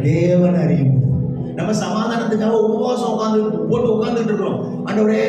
தேவன் அறியும். நம்ம சமாதானத்துக்காக உபவாசம் உட்கார்ந்துட்டு இருக்கிறோம். ஆண்டவரே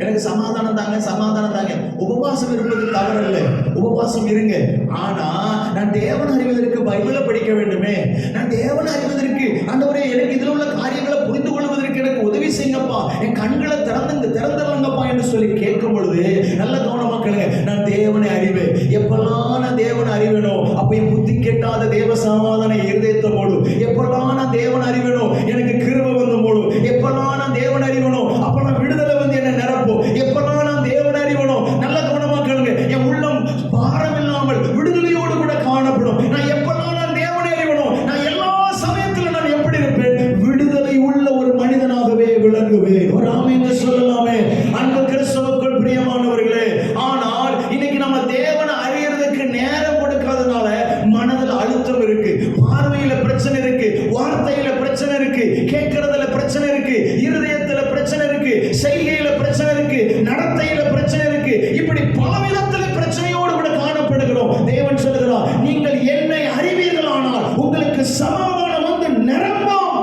எனக்கு சமாதானம் தாங்க, சமாதானம் தாங்க. உபவாசம் இருப்பது தவறல்ல, உபவாசம் இருங்க. ஆனா நான் தேவன் அறிவதற்கு பைபிளை படிக்க வேண்டுமே. நான் தேவன் அறிவதற்கு ஆண்டவரே எனக்கு இதில் உள்ள காரியங்களை புரிந்து கொள்வதற்கு எனக்கு உதவி செய்யுங்கப்பா, என் கண்களை திறந்துங்கப்பா என்று சொல்லி கேட்கும் பொழுது நல்ல கவனமா கேளுங்க. நான் தேவனை அறிவேன். எப்பெல்லாம் நான் தேவனை அறிவேனோ அப்ப என் புத்தி கெட்டாத தேவ சமாதான இருதயத்தை போடும். எப்பெல்லாம் நான் தேவன் அறிவேனோ எனக்கு கிருபை வந்து போடும். எப்பெல்லாம் நான் தேவன் அறிவேனோ அப்ப நான் விடுதலை வந்து என்ன நிரப்பும். எப்பெல்லாம் நான் தேவன் அறிவேனோ நல்ல கவனமா கேளுங்க, என் உள்ளம் பாரம் இல்லாமல் விடுதலையோடு கூட காணப்படும். நான் எப்பெல்லாம் நான் தேவனை அறிவேனோ நான் எல்லா சமயத்திலும் நான் எப்படி இருப்பேன்? விடுதலை உள்ள ஒரு மனிதனாகவே விளங்குவேன். ஒரு ஆமென் சொல்லலாமே அன்பு கிறிஸ்தவுக்குள் பிரியமானவர்களே. ஆனால் இன்னைக்கு நம்ம தேவனை அறியறதுக்கு நேரம் கொடுக்காதனால மனதில் அழுத்தம் இருக்கு, பார்வையில பிரச்சனை இருக்கு, வார்த்தையில பிரச்சனை இருக்கு, கேட்கறதுல பிரச்சனை இருக்கு, இருதயத்துல பிரச்சனை இருக்கு, செய்கையில பிரச்சனை இருக்கு, நடத்தையில பிரச்சனை இருக்கு. இப்படி பல விதத்துல பிரச்சனையோடு கூட காணப்படுகிறோம். தேவன் சொல்லுகிறார், நீங்கள் என்னை அறிவீர்களானால் உங்களுக்கு சமாதானம் வந்து நிரம்பும்.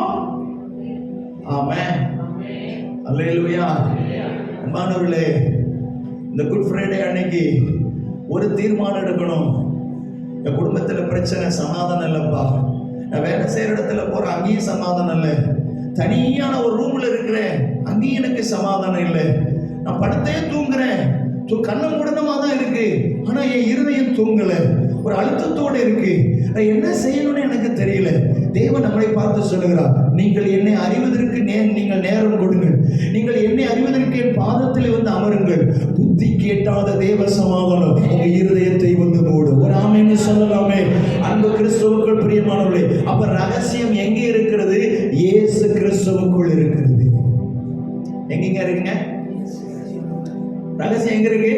ஆமென், அல்லேலூயா. அன்பானவர்களே, இந்த குட் ஃப்ரைடே அன்னைக்கு ஒரு தீர்மானம் எடுக்கணும். என் குடும்பத்தில் பிரச்சனை, சமாதானம் இல்லைப்பா. நான் வேலை செய்கிற இடத்துல போகிறேன், அங்கேயும் சமாதானம் இல்லை. தனியான ஒரு ரூமில் இருக்கிறேன், அங்கேயும் எனக்கு சமாதானம் இல்லை. நான் படுத்தே தூங்குறேன், கண்ணை மூடனமாக தான் இருக்கு, ஆனால் என் இருதயம் தூங்கலை, ஒரு அழுத்தத்தோடு இருக்கு. நான் என்ன செய்யணும்னு எனக்கு தெரியல. தேவன் நம்மளை பார்த்து சொல்லுகிறார், நீங்கள் என்னை அறிவதற்கு நீங்கள் நேரம் கொடுங்கள். நீங்கள் என்னை அறிவதற்கு என் பாதத்தில் வந்து அமருங்கள். புத்தி கேட்டாத தேவ சமாதானம் உங்க இருதயத்தை வந்து மூடும். ஒரு ஆமென்னு சொல்லலாமே அன்பு கிறிஸ்துவுக்குள் பிரியமானவர்களே. அப்ப ரகசியம் எங்கே இருக்கிறது? இயேசு கிறிஸ்துவுக்குள் இருக்கிறது. எங்க இருக்குங்க ரகசியம்? எங்க இருக்கு?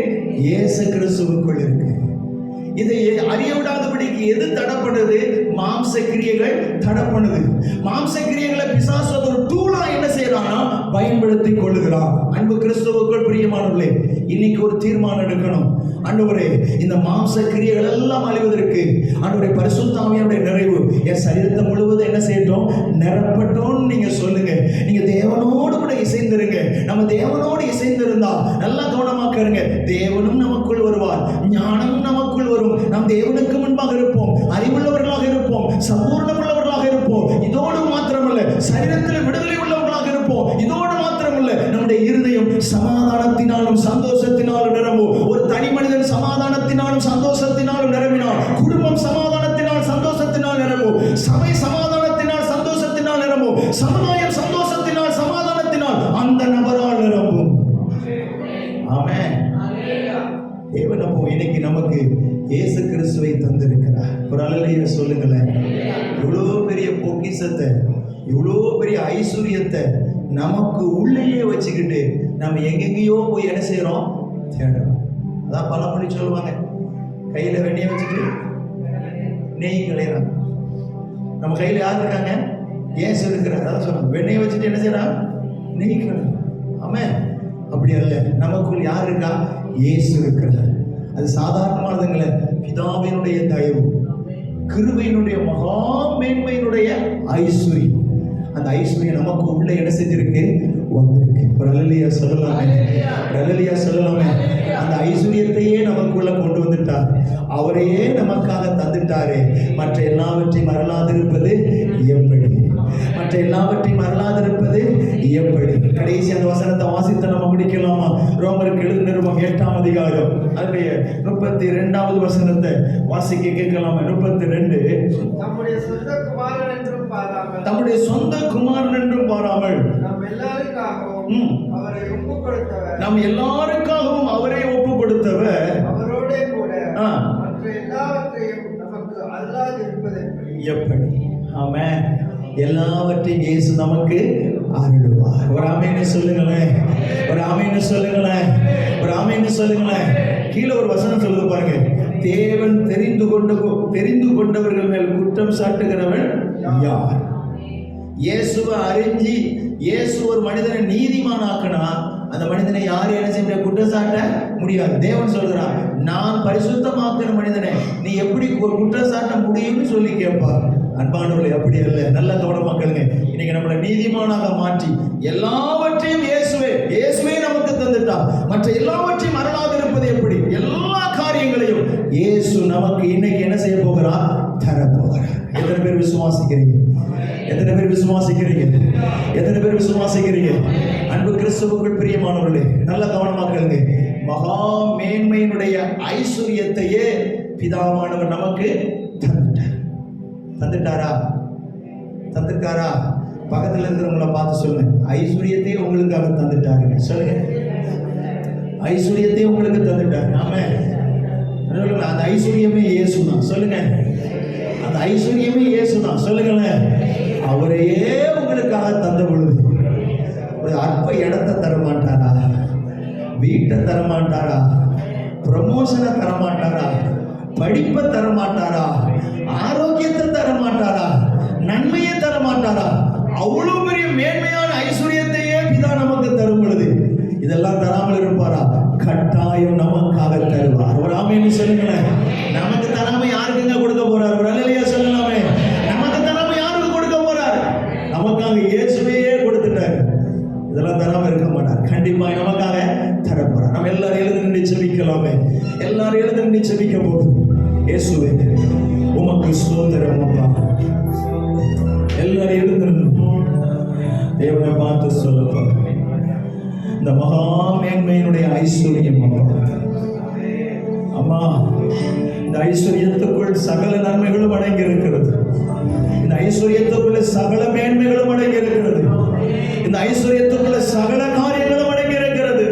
இயேசு கிறிஸ்துவுக்குள் இருக்கு. இதை அறிய விடாதபடிக்கு எது தடப்படுது? மாம்ச கிரியைகள் தடப்படுது. மாம்ச கிரியைகளை பிசாசு ஒரு டூலா என்ன செய்யறான்னா பயன்படுத்தி கொள்ளுகிறான். அன்பு கிறிஸ்துவுக்குள் பிரியமானவர்களே, இன்னைக்கு ஒரு தீர்மானம் எடுக்கணும். ஆண்டவரே, இந்த மாம்ச கிரியைகள் எல்லாம் அழிவதற்கு ஆண்டவரே பரிசுத்த ஆவியானுடைய நிறைவு என் சரீரத்தை முழுவதும் என்ன செய்யட்டும்? நிரப்பட்டோம்னு நீங்க சொல்லுங்க. நீங்க தேவனோடு கூட இசைந்திருங்க. நம்ம தேவனோடு இசைந்திருந்தா நல்லா கவனமாக்குங்க, தேவனும் நமக்குள் வருவார், ஞானமும் நமக்குள் வரும். நாம் தேவனுக்கு முன்பாக இருப்போம், அறிவுள்ளவர்களாக இருப்போம், சம்பூர்ணமுள்ளவர்களாக இருப்போம். இதோடு மாத்திரமல்ல, சரீரத்தில் விடுதலை உள்ளவர்களாக இருப்போம். இதோடு மாத்திரமல்ல, நம்முடைய இருதயம் சமாதானத்தினாலும் சந்தோஷத்தினாலும் நிரம்பும். ஒரு தனி மனிதன் சமாதானத்தினாலும் சந்தோஷத்தினாலும் நிரம்பினார், குடும்பம் சமாதானத்தினால் சந்தோஷத்தினால் நிரம்பும், சபை சமாதானத்தினால் சந்தோஷத்தினால் நிரம்பும், சமுதாயம் சந்தோஷத்தினால் சமாதானத்தினால் அந்த நபரால் நிரம்பும். ஆமென். தேவன் அப்போ இன்னைக்கு நமக்கு இயேசு கிறிஸ்துவை தந்திருக்கிறார். ஒரு அல்லேலூயா சொல்லுங்களேன். இவ்வளோ பெரிய பொக்கிஷத்தை, இவ்வளோ பெரிய ஐஸ்வர்யத்தை நமக்கு உள்ளேயே வச்சுக்கிட்டு நம்ம எங்கெங்கேயோ போய் என்ன செய்யறோம்? தேடுறோம். அதான் பழமொழி சொல்லுவாங்க, கையில வெண்ணெய் வச்சுக்கிட்டு நெய் களையறாங்க. நம்ம கையில யார் இருக்காங்க? இயேசு இருக்கிறார். அதான் சொல்லுவாங்க, வெண்ணெய் வச்சுட்டு என்ன செய்யறாங்க? நெய் களையறாங்க. ஆமென். அப்படி அல்ல, நமக்குள் யார் இருக்கா? இயேசு இருக்கிறார். அது சாதாரணமானதுங்கள, பிதாவினுடைய தயவு, கிருபையினுடைய மகா மேன்மையினுடைய ஐஸ்வர்யம். அந்த ஐஸ்வர்யம் நமக்கு உள்ள என்ன செஞ்சிருக்கு? வந்திருக்கு. ஒரு அல்லேலூயா சொல்லலாமே, ஒரு அல்லேலூயா சொல்லலாமே. அந்த ஐஸ்வர்யத்தையே நமக்குள்ள கொண்டு வந்துட்டார். அவரையே நமக்காக தந்துட்டாரே. மற்ற எல்லாவற்றையும் மறலாதிருப்பது எப்படி? மற்ற எல்லாவற்றையும் மறலாதிருப்பது எப்படி? கடைசி அந்த வசனத்தை வாசித்து நம்ம முடிக்கலாமா? ரோமருக்கு எழுதின நிருபம் 8ஆம் அதிகாரம் அதனுடைய 32வது வசனத்தை வாசிக்க கேட்கலாமா? 32. நம்முடைய சொந்த குமாரன் என்றும் பாராமல், தம்முடைய சொந்த குமாரன் என்றும் பாராமல் நம் எல்லாருக்காகவும் அவரை ஒப்பு கொடுத்தவர், நம் எல்லாருக்காகவும் அவரை ஒப்பு கொடுத்தவர், அவரோடே கூட மற்ற எல்லாவற்றையும் நமக்கு அல்லாது இருப்பது எப்படி? ஆமென். எல்லாவற்றையும் இயேசு நமக்கு அருளுவார். ஒரு ஆமென்னு சொல்லுங்களேன், ஒரு ஆமென்னு சொல்லுங்களேன், ஒரு ஆமென்னு சொல்லுங்களேன். கீழே ஒரு வசனம் சொல்லுது பாருங்க, தேவன் தெரிந்து கொண்டவர்கள் மேல் குற்றம் சாட்டுகிறவன் யார்? இயேசுவை அறிஞ்சி இயேசு ஒரு மனிதனை நீதிமானாக்குனா அந்த மனிதனை யாரும் என்ன செய்ய முடியாது? குற்றம் சாட்ட முடியாது. தேவன் சொல்கிறான், நான் பரிசுத்தமாக்குற மனிதனை நீ எப்படி குற்றம் சாட்ட முடியும்னு சொல்லி கேட்பார். அன்பானவர்களே, அப்படி அல்ல. நல்ல கவனமா கேளுங்க. இன்னைக்கு நம்மளை நீதிமானாக மாற்றி எல்லாவற்றையும் இயேசுவே நமக்கு தந்துட்டார். மற்ற எல்லாவற்றையும் அருளாது இருப்பது எப்படி? எல்லா காரியங்களையும் இயேசு நமக்கு இன்னைக்கு என்ன செய்ய போகிறார்? தரப்போகிறார். எத்தனை பேர் விசுவாசிக்கிறீங்க? எத்தனை பேர் விசுவாசிக்கிறீங்க? எத்தனை பேர் விசுவாசிக்கிறீங்க? அன்பு கிறிஸ்துவுக்குள் பிரியமானவர்களே, நல்ல கவனமா கேளுங்க. மகா மேன்மையினுடைய ஐஸ்வர்யத்தையே பிதாவானவர் நமக்கு தந்துட்டாரா? தந்துட்டாரா? பக்கத்தில் இருக்கிறவங்கள பார்த்து சொல்லுங்க, ஐஸ்வர்யத்தை உங்களுக்காக தந்துட்டாருங்க. சொல்லுங்க, ஐஸ்வர்யத்தை உங்களுக்கு தந்துட்டாரு. ஆமா, அந்த ஐஸ்வர்யமே இயேசுதான். சொல்லுங்க, அந்த ஐஸ்வர்யமே இயேசுதான். சொல்லுங்களேன், அவரையே உங்களுக்காக தந்த பொழுது ஒரு அற்ப இடத்தை தரமாட்டாரா? வீட்டை தரமாட்டாரா? ப்ரமோஷனை தரமாட்டாரா? படிப்பை தரமாட்டாரா? ஆரோக்கியத்தை தரமாட்டாரா? நன்மையை தரமாட்டாரா? அவ்வளவு பெரிய மேன்மையான ஐஸ்வர்யத்தையே பிதா நமக்கு தரும் பொழுது இதெல்லாம் தராமல் இருப்பாரா? கட்டாயம் நமக்காக தருவார். ஒரு ஆமென்னு சொல்லுங்களேன். நமக்கு தராம யாருக்குங்க கொடுக்க போறார்? ஒரு அல்லேலூயா சொல்லலாமே. நமக்கு தராம யாருக்கு கொடுக்க போறார்? நமக்காக இயேசுவையே கொடுத்துட்டாரு. இதெல்லாம் தராம இருக்க மாட்டார். கண்டிப்பா நமக்காக தரப்போறார். நம்ம எல்லாரும் எழுந்து நின்று செபிக்கலாமே. எல்லாரும் எழுந்து நின்று செபிக்க போகுது. இயேசுவே உமக்கு ஸ்தோத்திரம் அப்பா. எல்லாரும் எழுந்து தேவனை பார்த்து சொல்லப்பா, இந்த மகா மேன்மையினுடைய ஐஸ்வர்யம் அம்மா, இந்த ஐஸ்வர்யத்துக்குள் சகல நன்மைகளும் அடங்கி இருக்கிறது. இந்த ஐஸ்வர்யத்துக்குள்ள சகல மேன்மைகளும் அடங்கி இருக்கிறது. இந்த ஐஸ்வர்யத்துக்குள்ள சகல காரியங்களும் அடங்கி இருக்கிறது.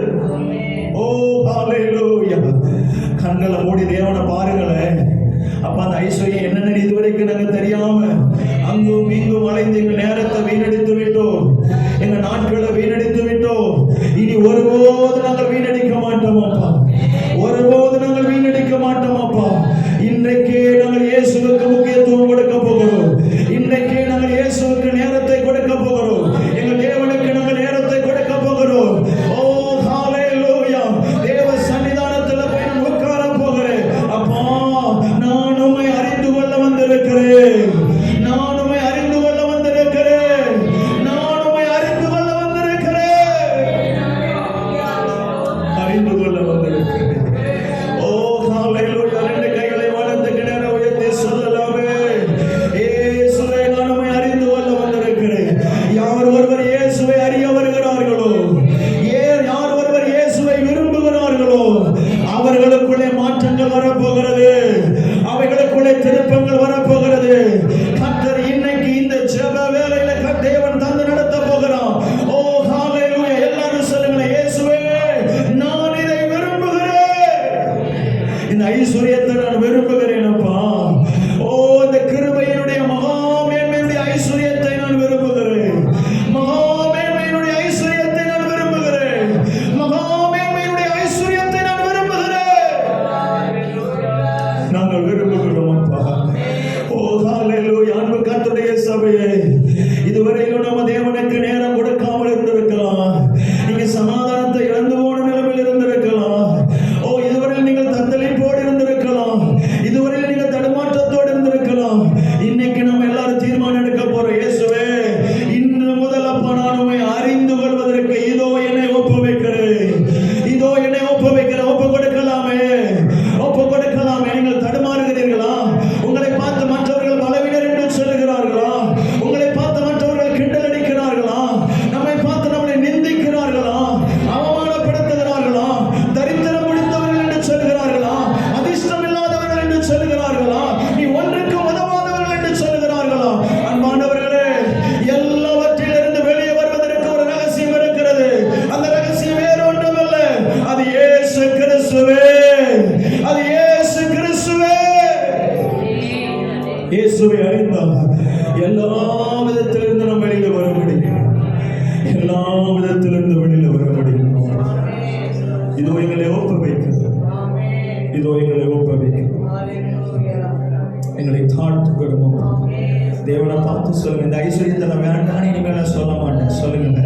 ஓ ஹalleluya. கண்களை மூடி தேவனை பாருங்களேன். அப்ப அந்த ஐஸ்வர்யம் என்னன்னு இதுவரைக்கும் நாங்க தெரியாம அங்கும் இங்கும் அலைந்து எங்க நேரத்தை வீணடித்து விட்டோம், எங்க நாட்களை வீணடித்து விட்டோம். இனி ஒருபோது நாங்கள் வீணடிக்க மாட்டோம் அப்பா. ஒருபோது நாங்கள் வீணடிக்க மாட்டோம் அப்பா. இன்றைக்கே நாங்கள் இயேசுவுக்கு முக்கியத்துவம் கொடுக்க போகிறோம். இன்றைக்கே நாங்கள் இயேசுவுக்கு நேரத்தை கொடுக்க போகிறோம். எங்கள் தேவனுக்கு நாங்கள் நேரத்தை கொடுக்க போகிறோம். ஓ ஹalleluya. தேவ சன்னிதானத்தில் போய் நான் உட்கார போகிறேன். அப்பா, நான் உம்மை அறிந்து கொள்ள வந்திருக்கிறேன். நான் உம்மை அறிந்து கொள்ள வந்திருக்கிறேன். நான் உம்மை அறிந்து கொள்ள வந்திருக்கிறேன். அறிந்து கொள்ள வந்திருக்கிறேன். ஓ ஹalleluya. ரெண்டு கைகளை வலதுக்கு நேரா உயர்த்தி சொல்லலாமே, இயேசுவே நான் உம்மை அறிந்து கொள்ள வந்திருக்கிறேன். யார் ஒருவர் இயேசுவை அறிய வருகிறார்களோ, யார் ஒருவர் இயேசுவை விரும்புகிறார்களோ அவர்களுக்குள்ளே மாற்றங்கள் வரப்போகிறது. அவைகளுக்குள்ளே திருப்பங்கள் வரப்போகிறது. கர்த்தர் இன்னைக்கு இந்த ஜெப வேளையில தேவன் தந்து நடத்த போகிறார். ஓ ஹalleluya. எல்லாரும் சொல்லுங்க, இயேசுவே நான் இதை விரும்புகிறேன். இந்த ஐஸ்வர்யத்தை நான் விரும்புகிறேன் அப்பா. ஓ, இந்த கிருபையினுடைய மகா மேன்மையுடைய ஐஸ்வர்யத்தை நான் விரும்புகிறேன். மகா மேன்மையுடைய ஐஸ்வர்யத்தை நான் விரும்புகிறேன். மகா மேன்மையுடைய ஐஸ்வர்யத்தை நான் விரும்புகிறேன். நாங்கள் விரும்புகிறோம் அப்பா. ஓ ஹalleluya. அன்பு கர்த்தருடைய சபையே, இதுவரையிலும் நம்ம தேவனுக்கு நேரம் கொடுக்காமல் இருந்திருக்கலாம். நீங்க சமாதானத்தை இழந்து போன நிலைமையில் இருந்திருக்கலாம். ஓ, இதுவரையில் நீங்கள் தத்தளிப்போடு இருந்திருக்கலாம். இதுவரையில் நீங்கள் தடுமாற்றத்தோடு இருந்திருக்கலாம். இன்னைக்கு நம்ம எல்லாரும் தீர்மானம் எடுக்க போறோம். இயேசுவே, இன்று முதல் அப்பா நான் உம்மை அறிந்து கொள்வதற்கு இதோ என்னை ஒப்புவிக்கிறேன். இதோ என்னை ஒப்புவிக்கிறேன். ஒப்பு கொடுக்கலாமே, ஒப்பு கொடுக்கலாமே. நீங்கள் தடுமாறுகிறீர்களா? உங்களை பார்த்து மற்றவர்கள் பலவீனர் என்று சொல்லுகிறார்களா? உங்களை பார்த்து மற்றவர்கள் கிண்டல் அடிக்கிறார்களா? நம்மை பார்த்து நம்மளை நிந்திக்கிறார்களா? அவமானப்படுத்துகிறார்களா? தரித்திரம் பிடித்தவர்கள் என்று சொல்கிறார்களா? அதிர்ஷ்டம் இல்லாதவர்கள் என்று சொல்கிறார்களா? நீ ஒன்றுக்கு உதவாதவர்கள் என்று சொல்கிறார்களா? அன்பானவர்களே, எல்லாவற்றிலிருந்து வெளியே வருவதற்கு ஒரு ரகசியம் இருக்கிறது. அந்த ரகசியம் வேறு ஒன்றுமல்ல, அது இயேசு கிறிஸ்துவே. அது இயேசு கிறிஸ்துவே. இயேசுவை அறிந்தால் எல்லா விதத்திலிருந்து நம்ம வெளியில வர முடியும். எல்லா விதத்திலிருந்து வெளியில வர முடியும். இதோ எங்களை ஒப்புவிக்கிறது. இதோ எங்களை ஒப்புவிக்கிறது. எங்களை தாழ்த்துக்கிறோம். தேவனை பார்த்து சொல்லுங்க, இந்த ஐஸ்வர்யத்தை நான் வேண்டான்னு இனிமேல் நான் சொல்ல மாட்டேன். சொல்லுங்க,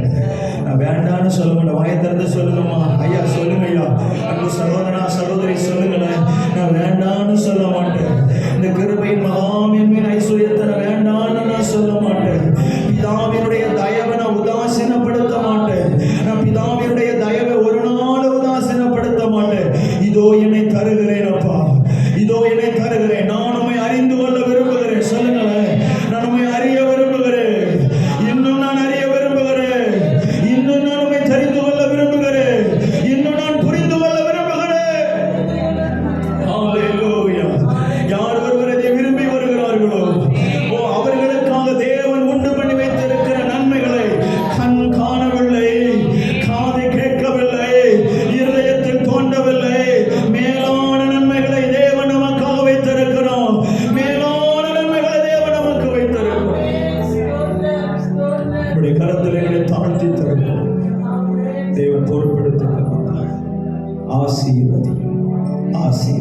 நான் வேண்டான்னு சொல்ல மாட்டேன். வாயை திறந்து சொல்லுங்கம்மா. ஐயா சொல்லுங்க ஐயா. அன்பு சகோதரா சகோதரி சொல்லுங்களேன், நான் வேண்டான்னு சொல்ல மாட்டேன். இந்த கிருபையின் மகாமேன்மையின் ஐஸ்வர்யத்தை நான் வேண்டாம் சொல்ல மாட்டேன். பிதாவினுடைய தயவை நான் உதாசீனப்படுத்த மாட்டேன். நான் பிதாவினுடைய தயவை ஒரு நாள் உதாசீனப்படுத்த மாட்டேன். இதோ என்னை தருகிறேன் அப்பா, இதோ என்னை தருகிறேன். நான் உம்மை அறிந்து கொள்ள விரும்புகிறேன். சொல்லுங்களேன், நான் உம்மை அறிய விரும்புகிறேன். இன்னும் நான் அறிய விரும்புகிறேன். இன்னும் நான் உம்மை தெரிந்து கொள்ள விரும்புகிறேன். இன்னும் நான் புரிந்து கொள்ள விரும்புகிறேன். ஹalleluya. யார் ஒருவர் இதை விரும்பி வருகிறார்களோ, அவர்களுக்காக தேவன் உண்டு பண்ணி வைத்திருக்கிற நன்மைகளை கண் காணவில்லை, காது கேட்கவில்லை, இருதயத்தில் தோன்றவில்லை. மேலான நன்மைகளை தேவன் நமக்காக வைத்திருக்கிறார். மேலான நன்மைகளை தேவன் நமக்கு வைத்திருக்கிறார். நம்முடைய கரத்தில் எங்களை தாழ்த்தி தருகிறோம். தேவன் பொறுப்பெடுத்துக்கிறார். ஆசீர்வதி, ஆசீர்வதி.